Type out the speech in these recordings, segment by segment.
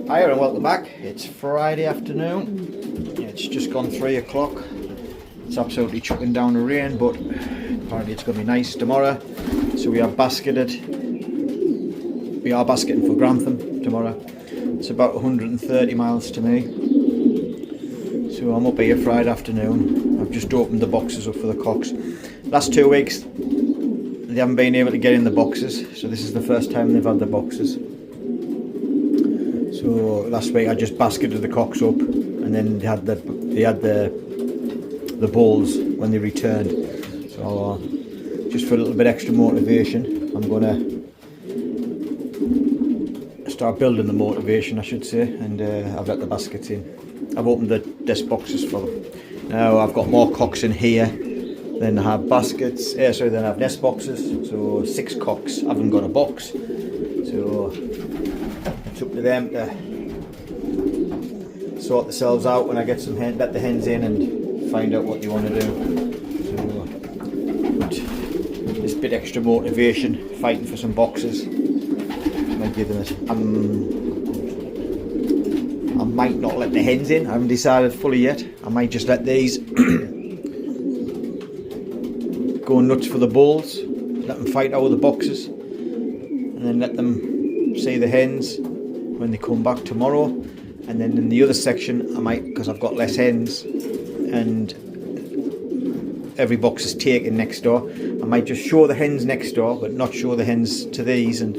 Hiya and welcome back. It's Friday afternoon. It's just gone 3 o'clock. It's absolutely chucking down the rain, but apparently it's going to be nice tomorrow. So we are basketing for Grantham tomorrow. It's about 130 miles to me. So I'm up here Friday afternoon. I've just opened the boxes up for the cocks. Last 2 weeks they haven't been able to get in the boxes, so this is the first time they've had the boxes. So last week I just basketed the cocks up, and then they had the bulls when they returned. So just for a little bit extra motivation, I'm gonna start building the motivation, I should say, and I've let the baskets in. I've opened the desk boxes for them. Now I've got more cocks in here than I have baskets. Then I have nest boxes. So 6 cocks haven't got a box. So it's up to them to sort themselves out when I get some let the hens in and find out what they want to do. So but this bit extra motivation, fighting for some boxes, might give them it. I might not let the hens in. I haven't decided fully yet. I might just let these go nuts for the bulls, let them fight out of the boxes, and then let them see the hens when they come back tomorrow. And then in the other section I might, because I've got less hens and every box is taken next door, I might just show the hens next door but not show the hens to these and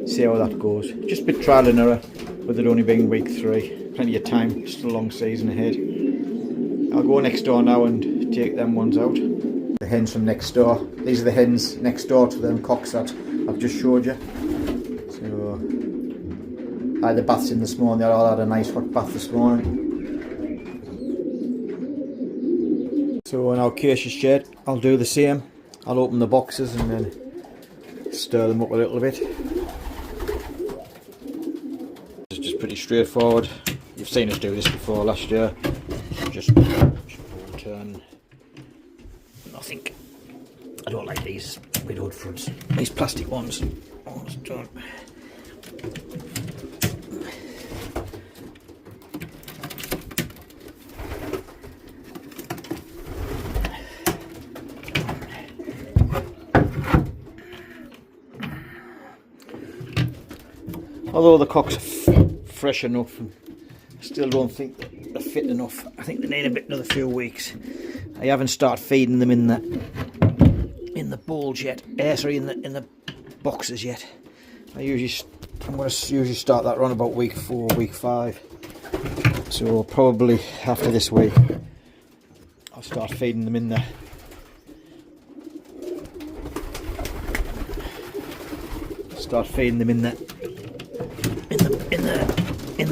see how that goes. Just a bit trial and error with it only being week 3. Plenty of time, just a long season ahead. I'll go next door now and take them ones out. The hens from next door. These are the hens next door to them cocks that I've just showed you. So I had the baths in this morning. They all had a nice hot bath this morning. So in our cautious shed, I'll do the same. I'll open the boxes and then stir them up a little bit. It's just pretty straightforward. You've seen us do this before last year. Just turn. Nothing. I don't like these widowed fronts. These plastic ones. Although the cocks are fresh enough, and I still don't think they're fit enough. I think they need another few weeks. I haven't started feeding them in the bowls yet. In the boxes yet. I'm going to usually start that around about week 4, week 5. So probably after this week, I'll start feeding them in the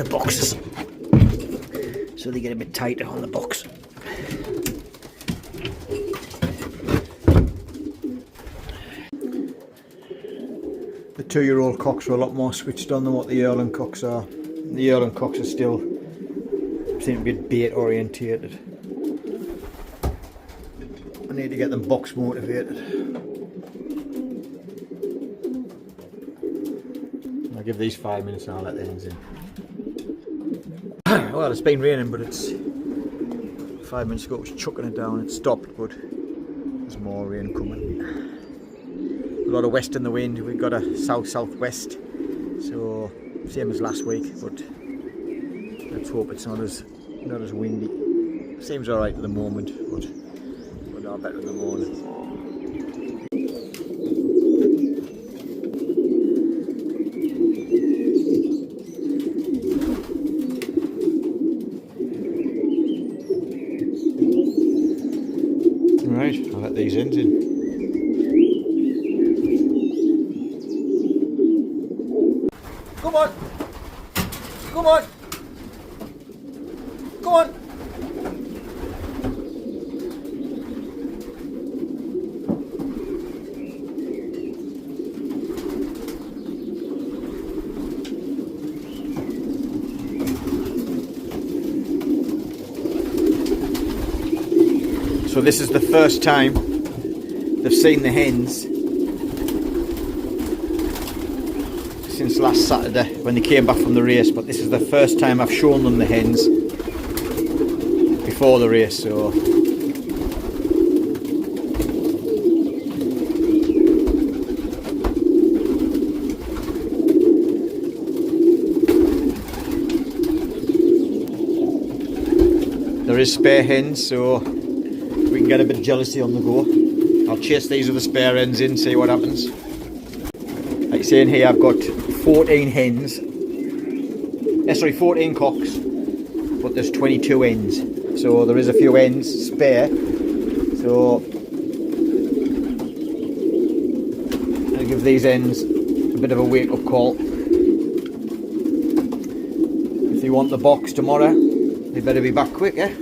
boxes, so they get a bit tighter on the box. The 2-year-old cocks are a lot more switched on than what the yearling cocks are. The yearling cocks are still seem to be bait orientated. I need to get them box motivated. I'll give these 5 minutes and I'll let the hens in. Well, it's been raining, but it's 5 minutes ago it was chucking it down. It stopped, but there's more rain coming. A lot of west in the wind. We've got a south-southwest, so same as last week, but let's hope it's not as windy. Seems alright at the moment, but we'll know better in the morning. Right, I'll let these hens in. Come on! Come on! Come on! So this is the first time they've seen the hens since last Saturday when they came back from the race, but this is the first time I've shown them the hens before the race, so there is spare hens, so we can get a bit of jealousy on the go. I'll chase these other spare hens in, see what happens. Like saying here, I've got 14 hens. Sorry, 14 cocks, but there's 22 hens. So there is a few hens spare. So I'll give these hens a bit of a wake-up call. If they want the box tomorrow, they better be back quick, eh?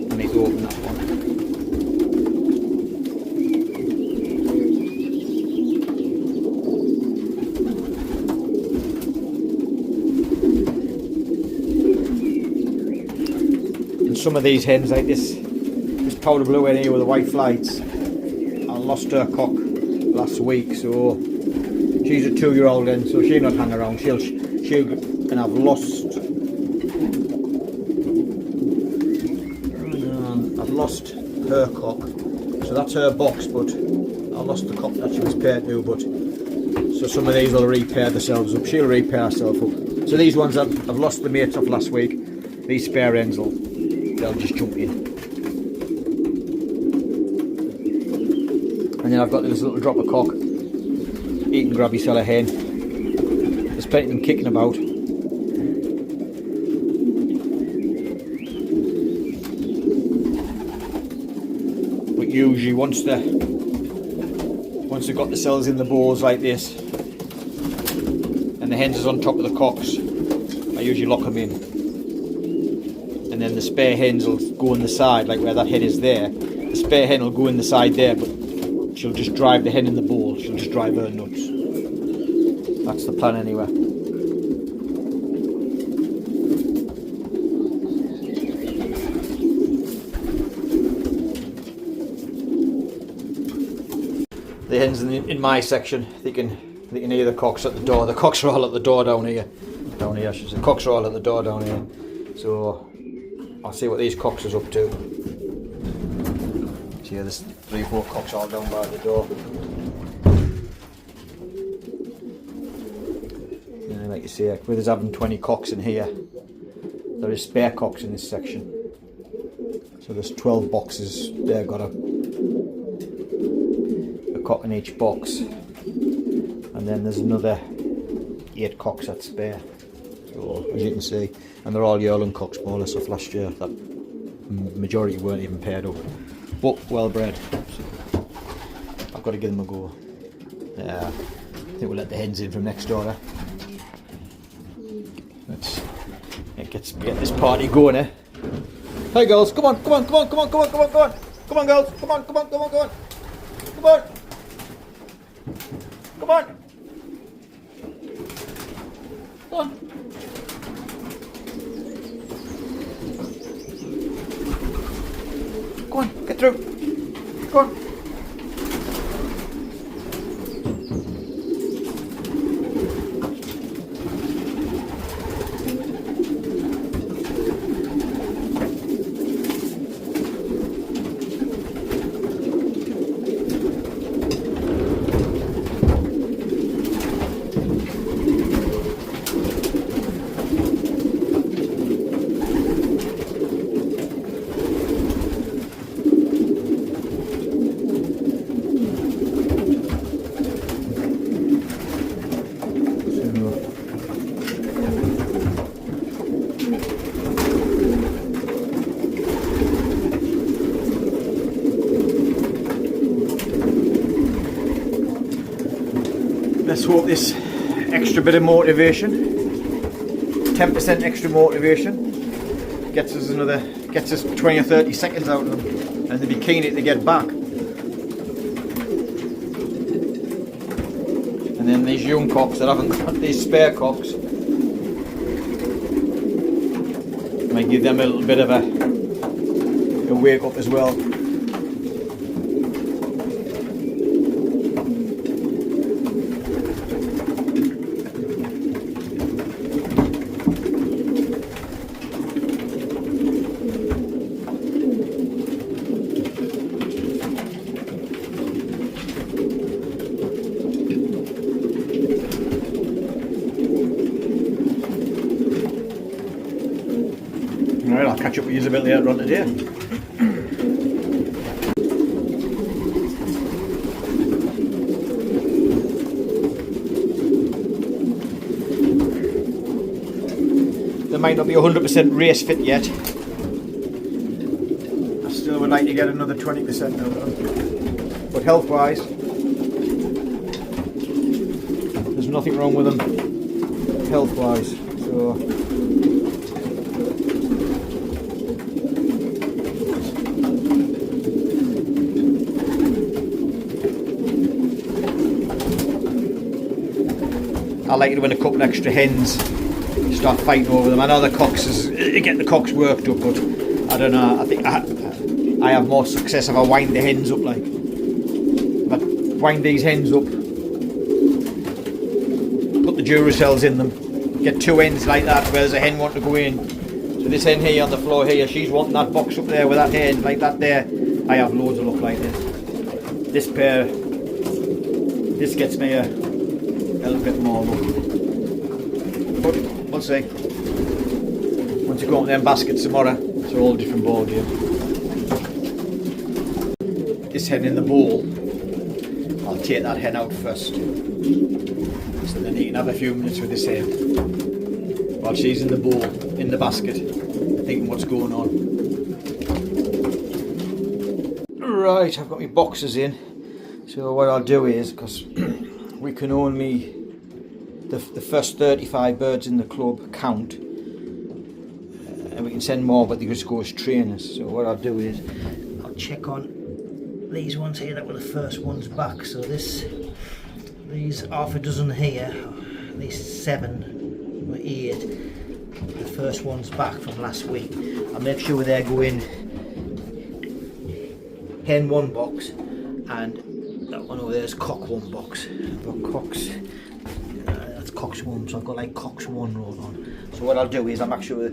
I need to open that one. Some of these hens, like this powder blue hen here with the white flights, I lost her cock last week, so she's a 2-year-old hen, so she'll not hang around. She'll and I've lost her cock, so that's her box, but I lost the cock that she was paired to. But so some of these will repair themselves up. She'll repair herself up. So these ones I've lost the mates off last week. These spare hens they'll just jump in. And then I've got this little dropper cock, eat and grab yourself a hen. There's plenty of them kicking about. But usually once they've got the cells in the bowls like this, and the hens is on top of the cocks, I usually lock them in. And then the spare hens will go on the side, like where that hen is there. The spare hen will go in the side there, but she'll just drive the hen in the bowl. She'll just drive her nuts. That's the plan anyway. The hens in my section, they can hear the cocks at the door. The cocks are all at the door down here. Down here, I should say. Cocks are all at the door down here. So I'll see what these cocks is up to. See, there's 3-4 cocks all down by the door. And like you see, with us having 20 cocks in here, there is spare cocks in this section. So there's 12 boxes. They've got a cock in each box, and then there's another 8 cocks that's spare. So as you can see, and they're all yearling cocks more or less off last year. That majority weren't even paired up, but well bred. So I've got to give them a go. I think we'll let the hens in from next door. Let's get this party going, eh? Hey girls, come on, come on, come on, come on, come on, come on, come on, come on, girls, come on, come on, come on, come on, come on, come on, come on. Go on, get through. Go on. Let's hope this extra bit of motivation, 10% extra motivation, gets us 20 or 30 seconds out of them, and they'll be keen to get back. And And then these young cocks that haven't got these spare cocks, might give them a little bit of a wake up as well. Alright, I'll catch up with you a bit later on today. They might not be 100% race fit yet. I still would like to get another 20% out of them. But health wise, there's nothing wrong with them health wise. So I like it when a couple extra hens start fighting over them. I know the cocks get the cocks worked up, but I don't know. I think I have more success if I wind the hens up. Like if I wind these hens up, put the Duracells in them, get two hens like that where there's a hen wanting to go in. So this hen here on the floor here, she's wanting that box up there with that hen like that there. I have loads of luck like this. This pair, this gets me a little bit more luck. But we'll see. Once you go into them baskets tomorrow, it's a whole different ball game. This hen in the bowl, I'll take that hen out first. So then you can have a few minutes with this hen while she's in the bowl, in the basket, thinking what's going on. Right, I've got my boxes in. So what I'll do is, because we can only, the first 35 birds in the club count, and we can send more, but they just go as trainers. So what I'll do is, I'll check on these ones here that were the first ones back. So these half a dozen here, these 7 or 8, the first ones back from last week. I'll make sure they're going hen 1 box, and that one over there is cock 1 box. I've got cocks, that's cocks 1, so I've got like cocks 1 rolled on. So what I'll do is I'll make sure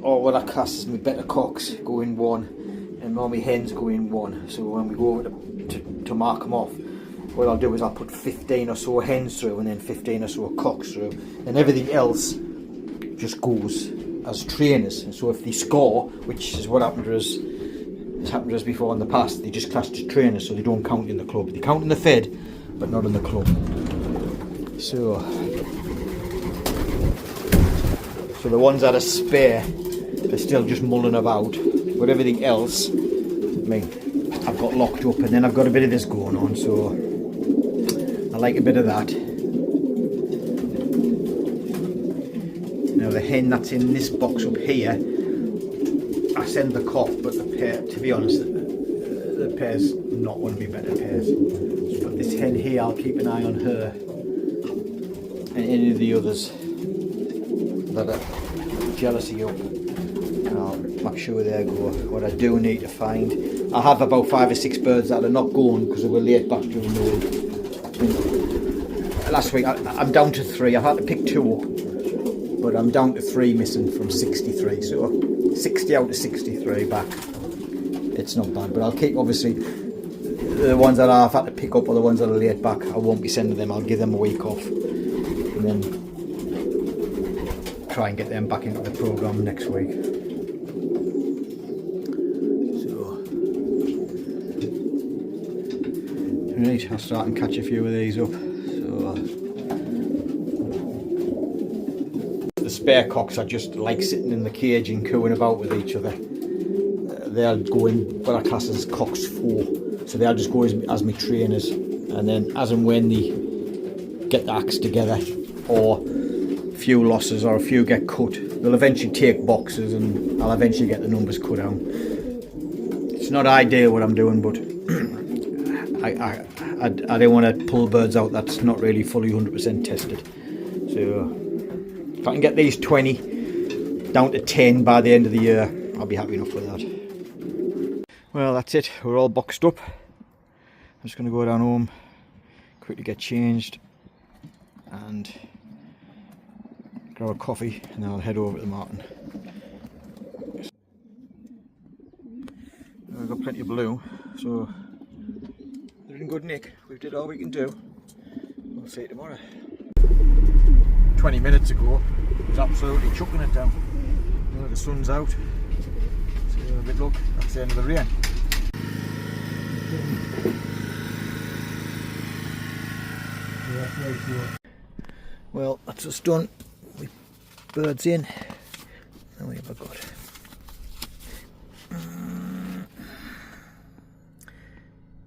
all what I class as my better cocks go in 1, and all my hens go in 1. So when we go over to mark them off, what I'll do is I'll put 15 or so hens through, and then 15 or so cocks through, and everything else just goes as trainers. And so if they score, which is what happened to us, it's happened to us before in the past, they just classed as trainers, so they don't count in the club. They count in the fed, but not in the club. So the ones that are spare are still just mulling about, but everything else, I mean, I've got locked up, and then I've got a bit of this going on, so I like a bit of that. Now the hen that's in this box up here, I send the cock, but the pair, to be honest, the pair's not one of my better pairs. But this hen here, I'll keep an eye on her and any of the others that are jealousy up, and I'll make sure they go. What I do need to find, I have about 5 or 6 birds that are not going because they were late back during the week. Last week I'm down to 3. I've had to pick 2 up, but I'm down to 3 missing from 63. So 60 out of 63 back. It's not bad, but I'll keep, obviously, the ones that I've had to pick up or the ones that are laid back, I won't be sending them. I'll give them a week off and then try and get them back into the programme next week. So, right, I'll start and catch a few of these up. So, the spare cocks are just like sitting in the cage and cooing about with each other. They'll go in what I class as cocks 4, so they'll just go as my trainers, and then as and when they get the acts together, or a few losses or a few get cut, they'll eventually take boxes, and I'll eventually get the numbers cut down. It's not ideal what I'm doing, but I don't want to pull birds out that's not really fully 100% tested. So if I can get these 20 down to 10 by the end of the year, I'll be happy enough with that. Well, that's it. We're all boxed up. I'm just going to go down home, quickly get changed and grab a coffee, and then I'll head over to the Martin. We've got plenty of blue, so they're in good nick. We've did all we can do. We'll see you tomorrow. 20 minutes ago, it was absolutely chucking it down. You know, the sun's out. So a bit look, that's the end of the rain. Well, that's us done. We birds in. How many have I got?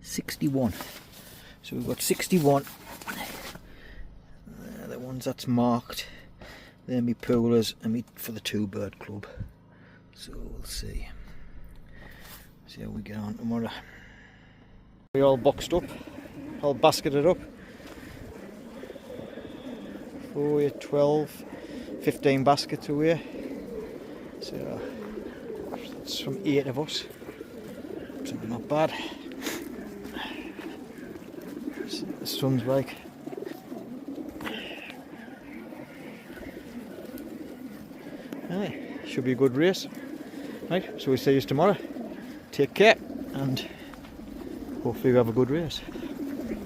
61. So we've got 61. The ones that's marked. They're me poolers and me for the 2 bird club. So we'll see. See how we get on tomorrow. We all boxed up, all basketed up. 4, 12, 15 baskets away. So it's from 8 of us. So not bad. The sun's like. Aye, should be a good race. Right, so we'll see you tomorrow. Take care and hopefully we have a good race.